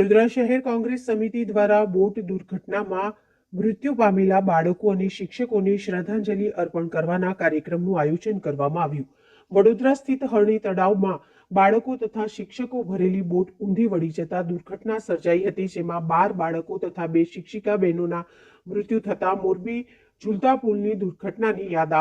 વડોદરા શહેર કોંગ્રેસ સમિતિ દ્વારા બોટ દુર્ઘટનામાં મૃત્યુ પામેલા બાળકો અને શિક્ષકોને શ્રદ્ધાંજલિ અર્પણ કરવાના કાર્યક્રમનું આયોજન કરવામાં આવ્યું। વડોદરા સ્થિત હરણી તળાવમાં બાળકો તથા શિક્ષકો ભરેલી બોટ ઊંધી વળી જતા દુર્ઘટના સર્જાઈ હતી, જેમાં 12 બાળકો તથા 2 શિક્ષિકા બહેનોના મૃત્યુ થતા મોરબી ઝૂલતા પુલની દુર્ઘટનાની યાદ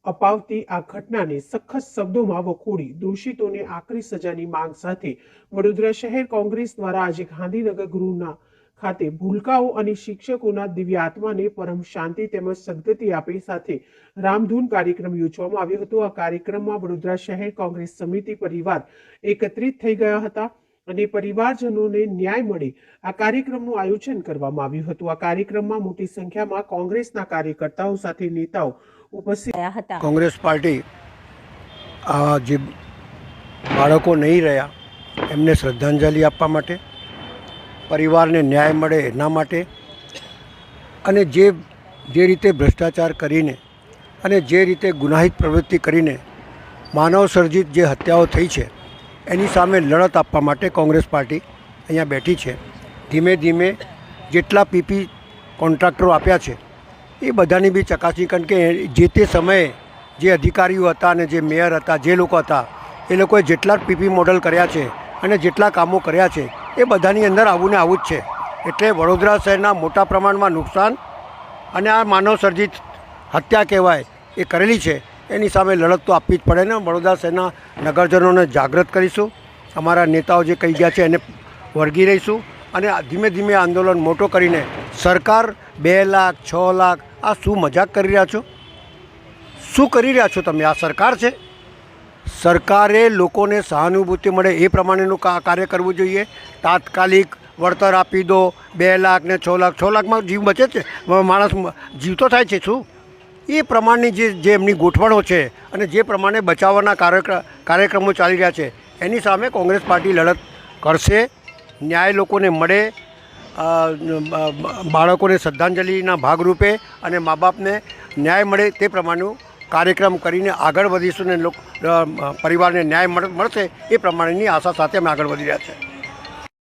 અપાવતી આ ઘટનાને સખત શબ્દોમાં વખોડી દોષિતોને આકરી સજાની માંગ સાથે વડોદરા શહેર કોંગ્રેસ દ્વારા આજે ગાંધીનગર ગૃહના ખાતે ભૂલકાઓ અને શિક્ષકોના દિવ્ય આત્માને પરમ શાંતિ તેમજ સદગતિ આપે સાથે રામધૂન કાર્યક્રમ યોજવામાં આવ્યો હતો। આ કાર્યક્રમમાં વડોદરા શહેર કોંગ્રેસ સમિતિ પરિવાર એકત્રિત થઈ ગયા હતા અને પરિવારજનોને ન્યાય મળે આ કાર્યક્રમનું આયોજન કરવામાં આવ્યું હતું। આ કાર્યક્રમમાં મોટી સંખ્યામાં કોંગ્રેસના કાર્યકર્તાઓ સાથે નેતાઓ ઉપસ્થિત હતા। કોંગ્રેસ પાર્ટી જે બાળકો નહીં રહ્યા એમને શ્રદ્ધાંજલિ આપવા માટે, પરિવારને ન્યાય મળે એના માટે અને જે રીતે ભ્રષ્ટાચાર કરીને અને જે રીતે ગુનાહિત પ્રવૃત્તિ કરીને માનવ સર્જિત જે હત્યાઓ થઈ છે એની સામે લડત આપવા માટે કોંગ્રેસ પાર્ટી અહીંયા બેઠી છે। ધીમે ધીમે જેટલા પીપી કોન્ટ્રાક્ટરો આપ્યા છે એ બધાની બી ચકાસણી, કારણ કે જે તે સમયે જે અધિકારીઓ હતા અને જે મેયર હતા, જે લોકો હતા એ લોકોએ જેટલા પીપી મોડલ કર્યા છે અને જેટલા કામો કર્યા છે એ બધાની અંદર આવું ને આવું જ છે। એટલે વડોદરા શહેરના મોટા પ્રમાણમાં નુકસાન અને આ માનવ સર્જિત હત્યા કહેવાય એ કરેલી છે, એની સામે લડત તો આપવી જ પડે ને। વડોદરા શહેરના નગરજનોને જાગૃત કરીશું, અમારા નેતાઓ જે કહી ગયા છે એને વળગી રહીશું અને ધીમે ધીમે આંદોલન મોટો કરીને સરકાર 2 લાખ 6 લાખ આ શું મજાક કરી રહ્યા છો? શું કરી રહ્યા છો તમે? આ સરકાર છે? સરકારે લોકોને સહાનુભૂતિ મળે એ પ્રમાણેનું કાર્ય કરવું જોઈએ। તાત્કાલિક વળતર આપી દો, 2 લાખ ને 6 લાખ, 6 લાખમાં જીવ બચે છે, માણસ જીવતો થાય છે શું? એ પ્રમાણની જે એમની ગોઠવણો છે અને જે પ્રમાણે બચાવવાના કાર્યક્રમો ચાલી રહ્યા છે એની સામે કોંગ્રેસ પાર્ટી લડત કરશે। ન્યાય લોકોને મળે, બાળકોને શ્રદ્ધાંજલિના ભાગરૂપે અને મા બાપને ન્યાય મળે તે પ્રમાણેનું કાર્યક્રમ કરીને આગળ વધીશું ને પરિવારને ન્યાય મળશે એ પ્રમાણેની આશા સાથે અમે આગળ વધી રહ્યા છીએ।